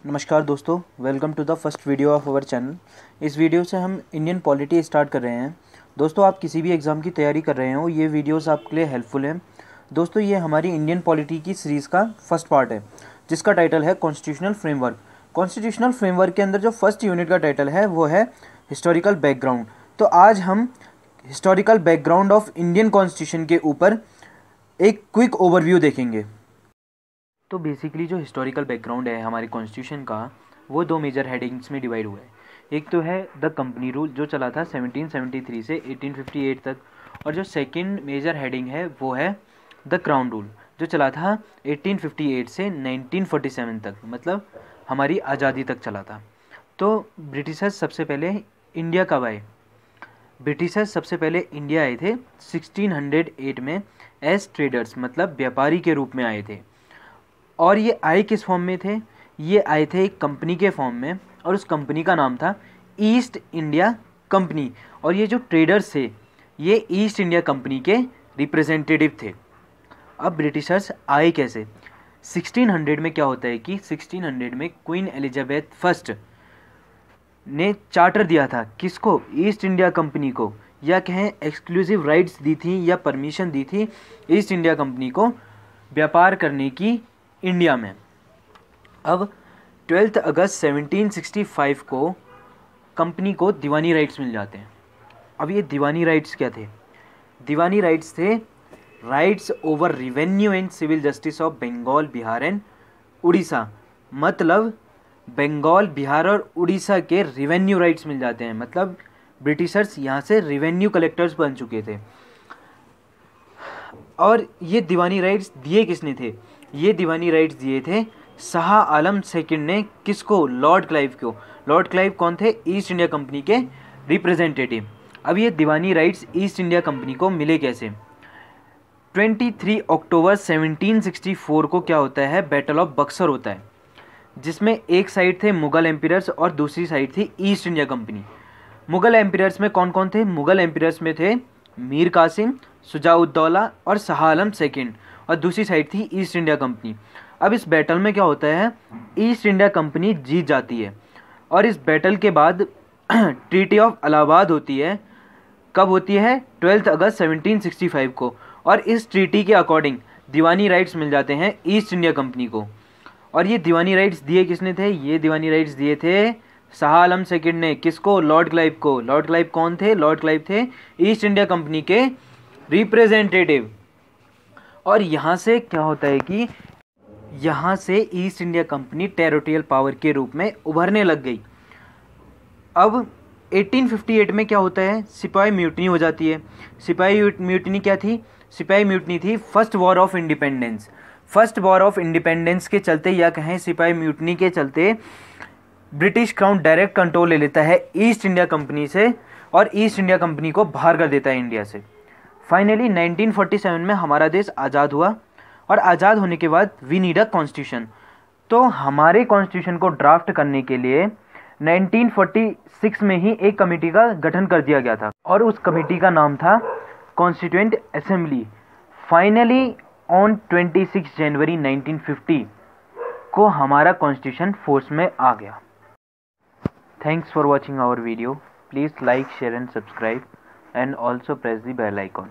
नमस्कार दोस्तों, welcome to the first video of our channel. इस वीडियो से हम इंडियन पॉलिटी स्टार्ट कर रहे हैं। दोस्तों, आप किसी भी एग्ज़ाम की तैयारी कर रहे हो, ये वीडियोस आपके लिए हेल्पफुल हैं। दोस्तों, ये हमारी इंडियन पॉलिटी की सीरीज़ का फर्स्ट पार्ट है, जिसका टाइटल है कॉन्स्टिट्यूशनल फ्रेमवर्क। कॉन्स्टिट्यूशनल फ्रेमवर्क के अंदर जो फर्स्ट यूनिट का टाइटल है वो है हिस्टोरिकल बैकग्राउंड। तो आज हम historical background of Indian constitution के ऊपर एक क्विक ओवरव्यू देखेंगे। तो बेसिकली जो हिस्टोरिकल बैकग्राउंड है हमारे कॉन्स्टिट्यूशन का, वो दो मेजर हेडिंग्स में डिवाइड हुआ है। एक तो है द कंपनी रूल, जो चला था 1773 से 1858 तक, और जो सेकंड मेजर हेडिंग है वो है द क्राउन रूल, जो चला था 1858 से 1947 तक, मतलब हमारी आज़ादी तक चला था। तो ब्रिटिशर्स सबसे पहले इंडिया कब आए? ब्रिटिशर्स सबसे पहले इंडिया आए थे 1608 में एज ट्रेडर्स, मतलब व्यापारी के रूप में आए थे। और ये आए किस फॉर्म में थे? ये आए थे एक कंपनी के फॉर्म में, और उस कंपनी का नाम था ईस्ट इंडिया कंपनी। और ये जो ट्रेडर्स थे, ये ईस्ट इंडिया कंपनी के रिप्रेजेंटेटिव थे। अब ब्रिटिशर्स आए कैसे? 1600 में क्या होता है कि 1600 में क्वीन एलिजाबेथ फर्स्ट ने चार्टर दिया था, किसको? ईस्ट इंडिया कंपनी को, या कहें एक्सक्लूसिव राइट्स दी थी या परमिशन दी थी ईस्ट इंडिया कंपनी को व्यापार करने की इंडिया में। अब 12 अगस्त 1765 को कंपनी को दीवानी राइट्स मिल जाते हैं। अब ये दीवानी राइट्स क्या थे? दीवानी राइट्स थे rights over revenue and civil justice of Bengal, Bihar and Orissa. मतलब बंगाल, बिहार और उड़ीसा के रिवेन्यू राइट्स मिल जाते हैं। मतलब ब्रिटिशर्स यहाँ से रिवेन्यू कलेक्टर्स बन चुके थे। और ये दीवानी राइट्स दिए किसने थे? ये दीवानी राइट्स दिए थे शाह आलम सेकंड ने। किसको? लॉर्ड क्लाइव को। लॉर्ड क्लाइव कौन थे? ईस्ट इंडिया कंपनी के रिप्रेजेंटेटिव। अब ये दीवानी राइट्स ईस्ट इंडिया कंपनी को मिले कैसे? 23 अक्टूबर 1764 को क्या होता है? बैटल ऑफ बक्सर होता है, जिसमें एक साइड थे मुगल एम्पियर्स और दूसरी साइड थी east India company. Mughal amperes में कौन कौन थे? मुगल एम्पियर्स में थे मीर कासिम, शुजाउद्दौला और शाह आलम सेकंड, और दूसरी साइड थी ईस्ट इंडिया कंपनी। अब इस बैटल में क्या होता है? ईस्ट इंडिया कंपनी जीत जाती है। और इस बैटल के बाद ट्रीटी ऑफ इलाहाबाद होती है। कब होती है? 12 अगस्त 1765 को। और इस ट्रीटी के अकॉर्डिंग दीवानी राइट्स मिल जाते हैं ईस्ट इंडिया कंपनी को। और ये दीवानी राइट्स दिए किसने थे? ये दीवानी राइट्स दिए थे शाह आलम सेकंड ने। किसको? लॉर्ड क्लाइव को। लॉर्ड क्लाइव कौन थे? लॉर्ड क्लाइव थे ईस्ट इंडिया कंपनी के रिप्रेजेंटेटिव। और यहाँ से क्या होता है कि यहाँ से east India company territorial power के रूप में उभरने लग गई। अब 1858 में क्या होता है? सिपाही म्यूटनी हो जाती है। सिपाही म्यूटनी क्या थी? सिपाही म्यूटनी थी first war of independence. First war of independence के चलते, या कहें सिपाही म्यूटनी के चलते, ब्रिटिश क्राउन डायरेक्ट कंट्रोल ले लेता है ईस्ट इंडिया कंपनी से, और ईस्ट इंडिया कंपनी को बाहर कर देता है इंडिया से। फाइनली 1947 में हमारा देश आज़ाद हुआ, और आज़ाद होने के बाद वी नीड अ कॉन्स्टिट्यूशन। तो हमारे कॉन्स्टिट्यूशन को ड्राफ्ट करने के लिए 1946 में ही एक कमेटी का गठन कर दिया गया था, और उस कमेटी का नाम था कॉन्स्टिट्यूएंट असेंबली। फाइनली ऑन 26 जनवरी 1950 को हमारा कॉन्स्टिट्यूशन फोर्स में आ गया। Thanks for watching our video. Please like, share and subscribe, and also press the bell icon.